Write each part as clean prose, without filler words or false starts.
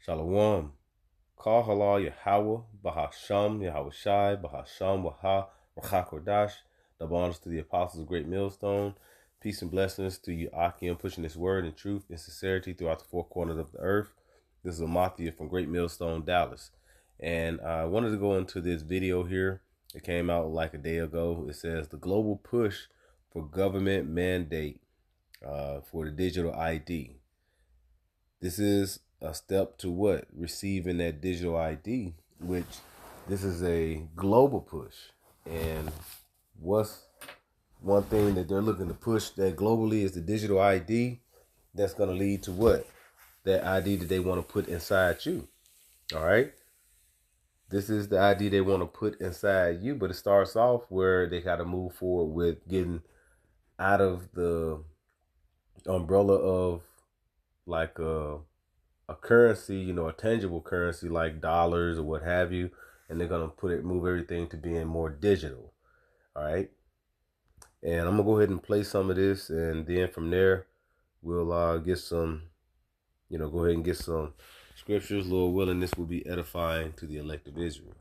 Shalom. Kal halal Yahweh, Bahasham, Yahweh Shai, Bahasham, Waha, Rachakodash. Double honors to the apostles of Great Millstone. Peace and blessings to you, Akim, pushing this word and truth and sincerity throughout the four corners of the earth. This is Amathia from Great Millstone, Dallas. And I wanted to go into this video here. It came out like a day ago. It says the global push for government mandate for the digital ID. This is a step to what? Receiving that digital ID, which this is a global push. And what's one thing that they're looking to push that globally is the digital ID. That's going to lead to what? That ID that they want to put inside you. All right. This is the ID they want to put inside you, but it starts off where they got to move forward with getting out of the umbrella of like a currency, a tangible currency like dollars or what have you, and they're gonna move everything to being more digital. All right, and I'm gonna go ahead and play some of this, and then from there we'll get some, go ahead and get some scriptures. Lord willing, this will be edifying to the elect of Israel.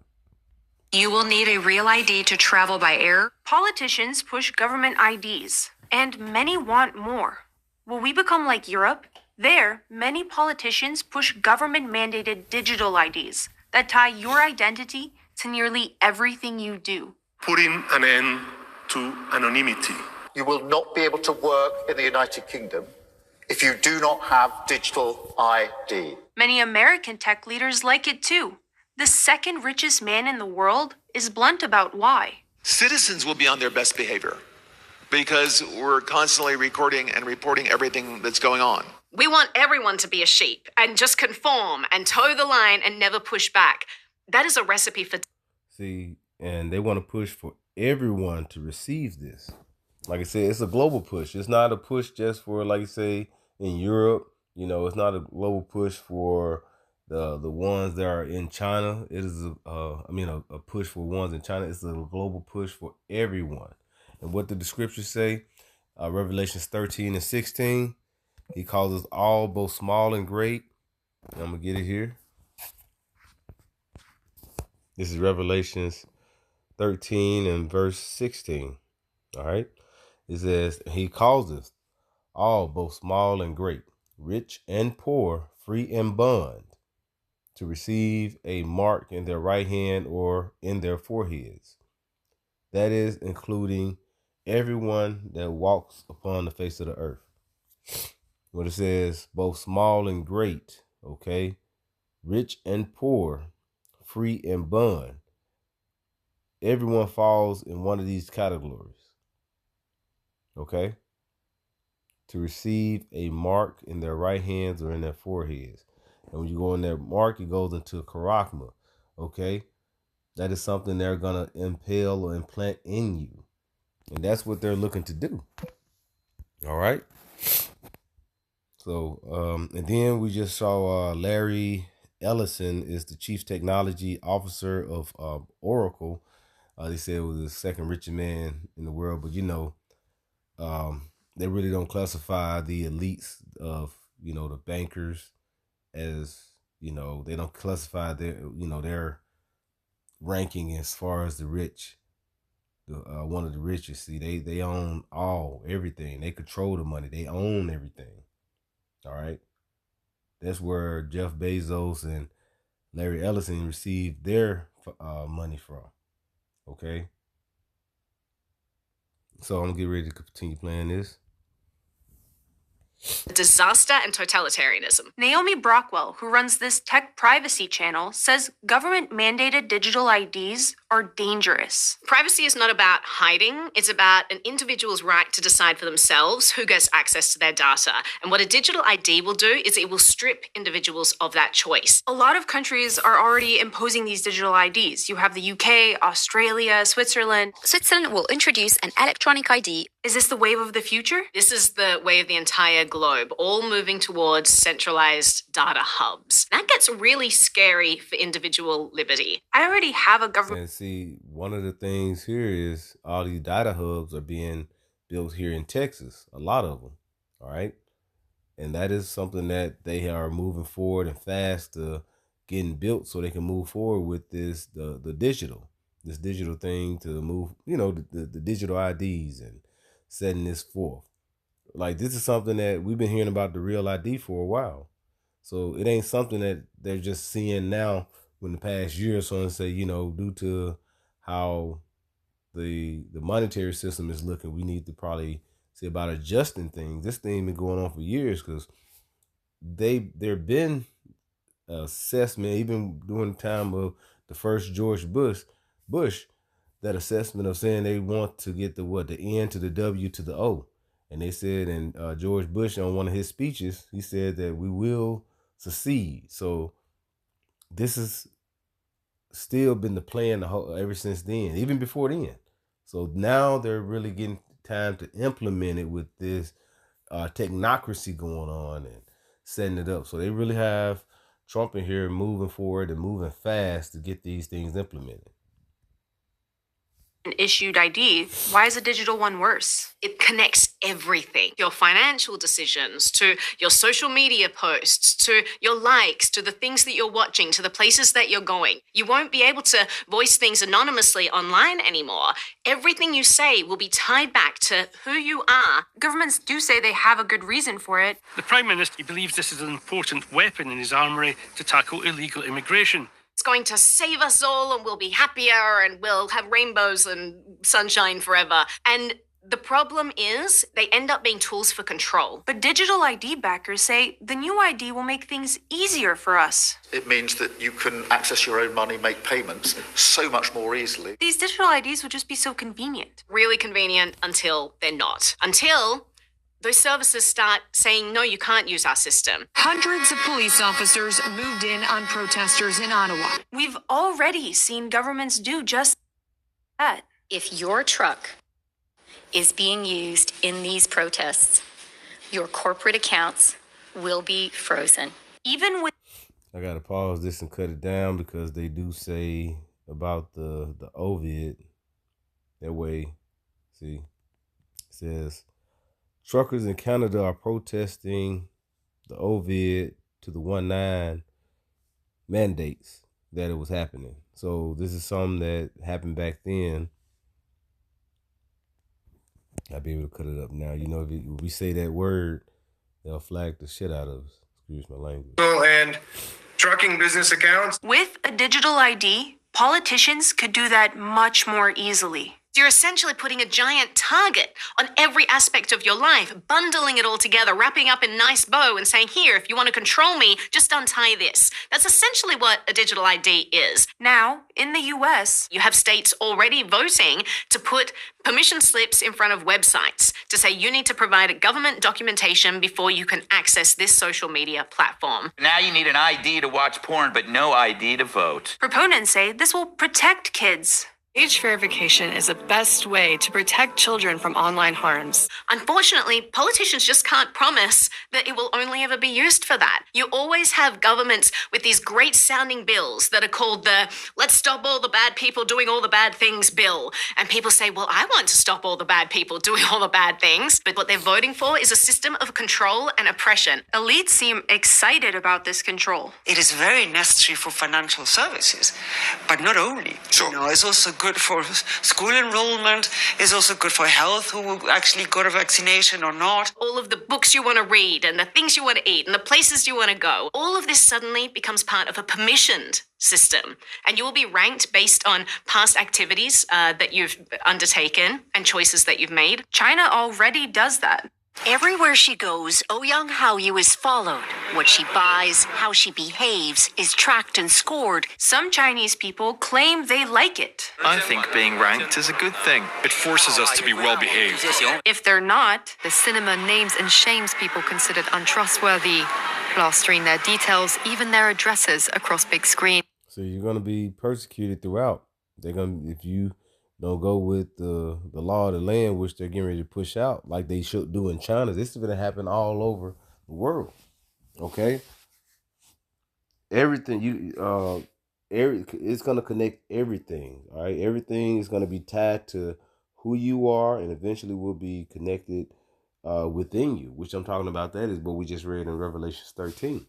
You will need a real ID to travel by air. Politicians push government IDs, and many want more. Will we become like Europe? There, many politicians push government-mandated digital IDs that tie your identity to nearly everything you do. Putting an end to anonymity. You will not be able to work in the United Kingdom if you do not have digital ID. Many American tech leaders like it too. The second richest man in the world is blunt about why. Citizens will be on their best behavior because we're constantly recording and reporting everything that's going on. We want everyone to be a sheep and just conform and toe the line and never push back. That is a recipe for... See, and they want to push for everyone to receive this. Like I said, it's a global push. It's not a push just for, like you say, in Europe. It's not a global push for the ones that are in China. It is a push for ones in China. It's a global push for everyone. And what did the scriptures say? Revelations 13 and 16. He calls us all, both small and great. I'm gonna get it here. This is Revelations 13 and verse 16. All right. It says, he calls us all, both small and great, rich and poor, free and bond, to receive a mark in their right hand or in their foreheads. That is including everyone that walks upon the face of the earth. What it says, both small and great, okay, rich and poor, free and bond. Everyone falls in one of these categories, okay, to receive a mark in their right hands or in their foreheads. And when you go in that mark, it goes into a charagma, okay? That is something they're going to impale or implant in you. And that's what they're looking to do. All right? So, and then we just saw Larry Ellison is the chief technology officer of Oracle. They said it was the second richest man in the world, but they really don't classify the elites of, the bankers as, they don't classify their ranking as far as the rich, one of the richest. See, they own everything. They control the money. They own everything. All right. That's where Jeff Bezos and Larry Ellison received their money from. Okay. So I'm gonna get ready to continue playing this. Disaster and totalitarianism. Naomi Brockwell, who runs this tech privacy channel, says government-mandated digital IDs are dangerous. Privacy is not about hiding. It's about an individual's right to decide for themselves who gets access to their data. And what a digital ID will do is it will strip individuals of that choice. A lot of countries are already imposing these digital IDs. You have the UK, Australia, Switzerland. Switzerland will introduce an electronic ID. Is this the wave of the future? This is the way of the entire globe, all moving towards centralized data hubs. That gets really scary for individual liberty. I already have a government. And see, one of the things here is all these data hubs are being built here in Texas, a lot of them. All right. And that is something that they are moving forward and fast to getting built so they can move forward with this, the digital thing to move, the digital IDs and setting this forth. Like, this is something that we've been hearing about, the real ID, for a while. So it ain't something that they're just seeing now in the past year or so and say, due to how the monetary system is looking, we need to probably see about adjusting things. This thing been going on for years because there been assessment, even during the time of the first George Bush, that assessment of saying they want to get the N to the W to the O. And they said, and George Bush, on one of his speeches, he said that we will succeed. So this has still been the plan ever since then, even before then. So now they're really getting time to implement it with this technocracy going on and setting it up. So they really have Trump in here moving forward and moving fast to get these things implemented. An issued ID, why is a digital one worse? It connects everything, your financial decisions to your social media posts, to your likes, to the things that you're watching, to the places that you're going. You won't be able to voice things anonymously online anymore. Everything you say will be tied back to who you are. Governments do say they have a good reason for it. The Prime Minister believes this is an important weapon in his armoury to tackle illegal immigration. It's going to save us all and we'll be happier and we'll have rainbows and sunshine forever. And the problem is they end up being tools for control. But digital ID backers say the new ID will make things easier for us. It means that you can access your own money, make payments so much more easily. These digital IDs would just be so convenient. Really convenient until they're not. Until those services start saying, no, you can't use our system. Hundreds of police officers moved in on protesters in Ottawa. We've already seen governments do just that. If your truck is being used in these protests, your corporate accounts will be frozen. Even with... I got to pause this and cut it down because they do say about the Ovid. That way, see, it says... Truckers in Canada are protesting the Ovid to the 19 mandates that it was happening. So this is something that happened back then. I'll be able to cut it up now. If we say that word, they'll flag the shit out of us. Excuse my language. And trucking business accounts. With a digital ID, politicians could do that much more easily. You're essentially putting a giant target on every aspect of your life, bundling it all together, wrapping up in a nice bow and saying, here, if you want to control me, just untie this. That's essentially what a digital ID is. Now, in the US, you have states already voting to put permission slips in front of websites to say you need to provide government documentation before you can access this social media platform. Now you need an ID to watch porn, but no ID to vote. Proponents say this will protect kids. Age verification is the best way to protect children from online harms. Unfortunately, politicians just can't promise that it will only ever be used for that. You always have governments with these great sounding bills that are called the Let's Stop All the Bad People Doing All the Bad Things bill. And people say, well, I want to stop all the bad people doing all the bad things. But what they're voting for is a system of control and oppression. Elites seem excited about this control. It is very necessary for financial services, but not only. So, it's also good for school enrollment, it's also good for health, who actually got a vaccination or not. All of the books you want to read and the things you want to eat and the places you want to go, all of this suddenly becomes part of a permissioned system. And you will be ranked based on past activities that you've undertaken and choices that you've made. China already does that. Everywhere she goes, Ouyang Haoyu is followed. What she buys, how she behaves, is tracked and scored. Some Chinese people claim they like it. I think being ranked is a good thing. It forces us to be well behaved. If they're not, the cinema names and shames people considered untrustworthy, plastering their details, even their addresses, across big screen. So you're going to be persecuted throughout. If you don't go with the law of the land, which they're getting ready to push out, like they should do in China. This is going to happen all over the world. Okay, everything it's going to connect everything. All right, everything is going to be tied to who you are, and eventually will be connected within you, which I'm talking about. That is what we just read in Revelation 13.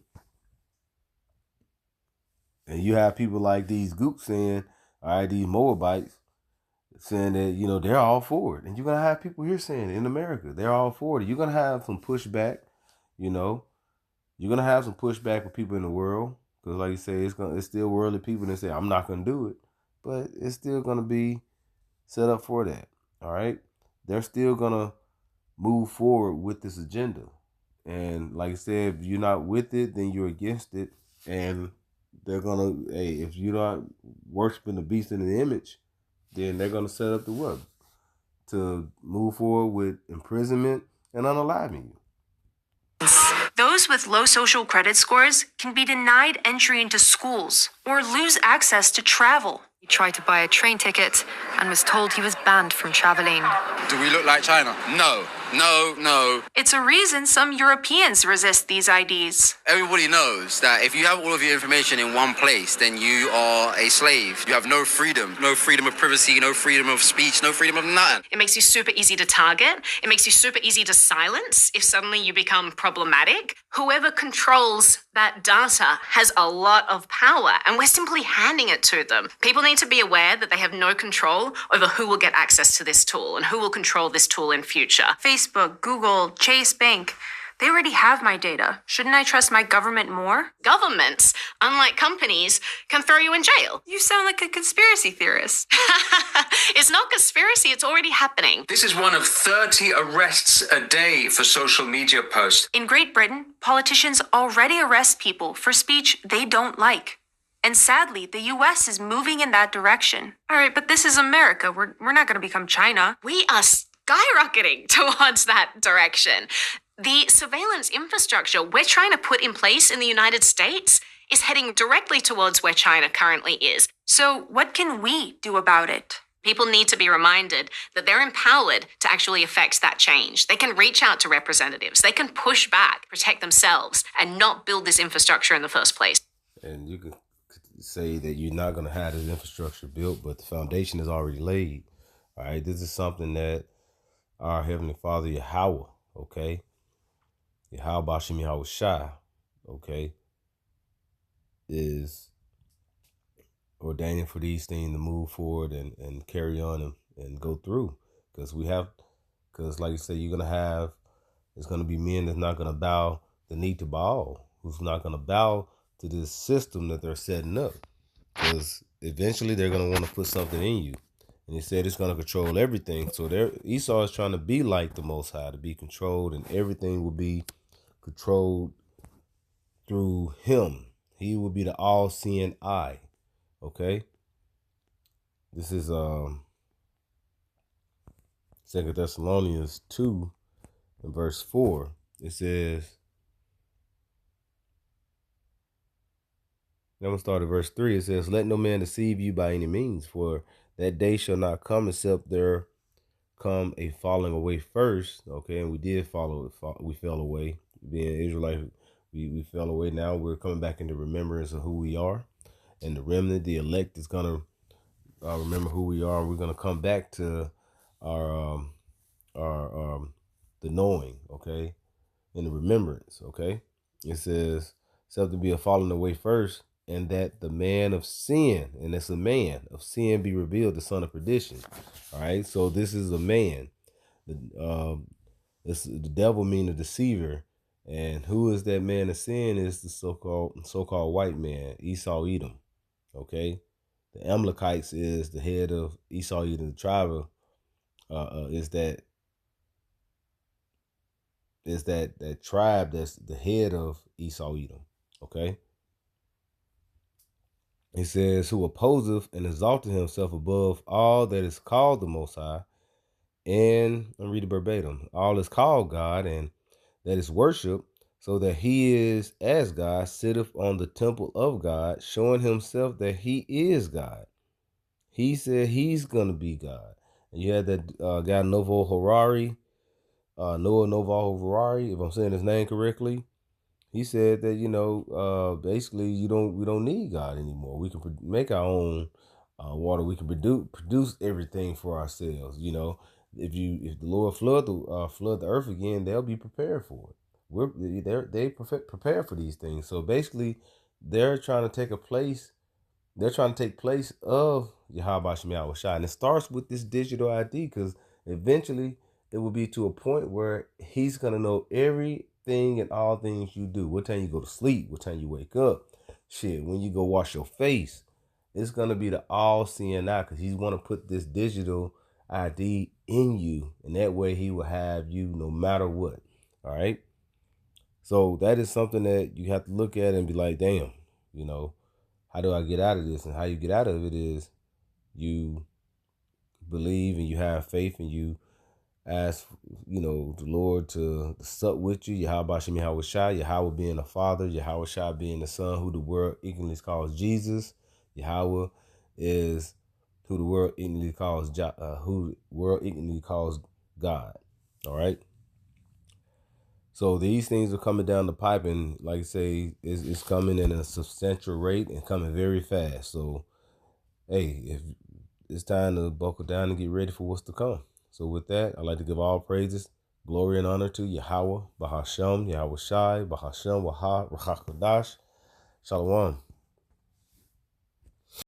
And you have people like these gooks saying, all right, these Moabites saying that, you know, they're all for it. And you're going to have people here saying in America, they're all for it. You're going to have some pushback, you know. You're going to have some pushback with people in the world. Because like you say, it's still worldly people that say, I'm not going to do it. But it's still going to be set up for that. All right. They're still going to move forward with this agenda. And like I said, if you're not with it, then you're against it. And they're going to, hey, if you're not worshiping the beast in the image, then they're going to set up the what? To move forward with imprisonment and unaliving you. Those with low social credit scores can be denied entry into schools or lose access to travel. He tried to buy a train ticket and was told he was banned from traveling. Do we look like China? No. It's a reason some Europeans resist these IDs. Everybody knows that if you have all of your information in one place, then you are a slave. You have no freedom of privacy, no freedom of speech, no freedom of nothing. It makes you super easy to target. It makes you super easy to silence if suddenly you become problematic. Whoever controls that data has a lot of power, and we're simply handing it to them. People need to be aware that they have no control over who will get access to this tool and who will control this tool in future. Facebook, Google, Chase Bank, they already have my data. Shouldn't I trust my government more? Governments, unlike companies, can throw you in jail. You sound like a conspiracy theorist. It's not conspiracy, it's already happening. This is one of 30 arrests a day for social media posts. In Great Britain, politicians already arrest people for speech they don't like. And sadly, the US is moving in that direction. All right, but this is America. We're not going to become China. We are skyrocketing towards that direction. The surveillance infrastructure we're trying to put in place in the United States is heading directly towards where China currently is. So what can we do about it? People need to be reminded that they're empowered to actually affect that change. They can reach out to representatives. They can push back, protect themselves, and not build this infrastructure in the first place. And you can say that you're not going to have this infrastructure built, but the foundation is already laid. All right, this is something that our Heavenly Father, Yahweh, okay, Yahweh Bashim Yahweh Shai, okay, is ordaining for these things to move forward and carry on and go through. Because like you said, it's going to be men that's not going to bow the knee to Baal, who's not going to bow to this system that they're setting up. Because eventually they're going to want to put something in you. And he said it's going to control everything. So Esau is trying to be like the Most High, to be controlled, and everything will be controlled through him. He will be the all-seeing eye. Okay? This is 2 Thessalonians 2 and verse 4. It says, I'm going to start at verse 3. It says, let no man deceive you by any means, for that day shall not come except there come a falling away first. Okay, and we did we fell away. Being Israelite, we fell away. Now we're coming back into remembrance of who we are. And the remnant, the elect, is going to remember who we are. We're going to come back to our the knowing, okay, and the remembrance, okay. It says, except to be a falling away first, and that the man of sin, and it's a man of sin, be revealed, the son of perdition. All right, so this is a man. The devil mean the deceiver, and who is that man of sin? Is the so-called white man, Esau Edom. Okay, the Amalekites is the head of Esau Edom. The tribe is that tribe that's the head of Esau Edom. Okay. It says, who opposeth and exalteth himself above all that is called the Most High, and I'm reading verbatim, all is called God, and that is worship, so that he is as God, sitteth on the temple of God, showing himself that he is God. He said he's going to be God. And you had that guy Noah Harari, if I'm saying his name correctly. He said that, basically we don't need God anymore. We can make our own water. We can produce everything for ourselves. if the Lord flood the earth again, they'll be prepared for it. They prepare for these things. So basically, they're trying to take place of Yahweh Shem Yahweh Shai. And it starts with this digital ID, because eventually it will be to a point where he's going to know everything and all things you do. What time you go to sleep, what time you wake up, shit, when you go wash your face. It's going to be the all-seeing eye, because he's going to put this digital ID in you, and that way he will have you no matter what. All right. So that is something that you have to look at and be like, damn, how do I get out of this? And how you get out of it is you believe and you have faith and you ask, the Lord to sup with you. Yahweh Shem Yahweh Shai, Yahweh being the Father, Yahweh Shai being the Son, who the world ignorantly calls Jesus. Yahweh is who the world ignorantly calls God. All right. So these things are coming down the pipe, and like I say, it's coming in a substantial rate and coming very fast. So, hey, if it's time to buckle down and get ready for what's to come. So with that, I'd like to give all praises, glory, and honor to Yahweh, Bahashem, Yahweh Shai, Bahashem, Waha, Ruach HaKodesh. Shalom.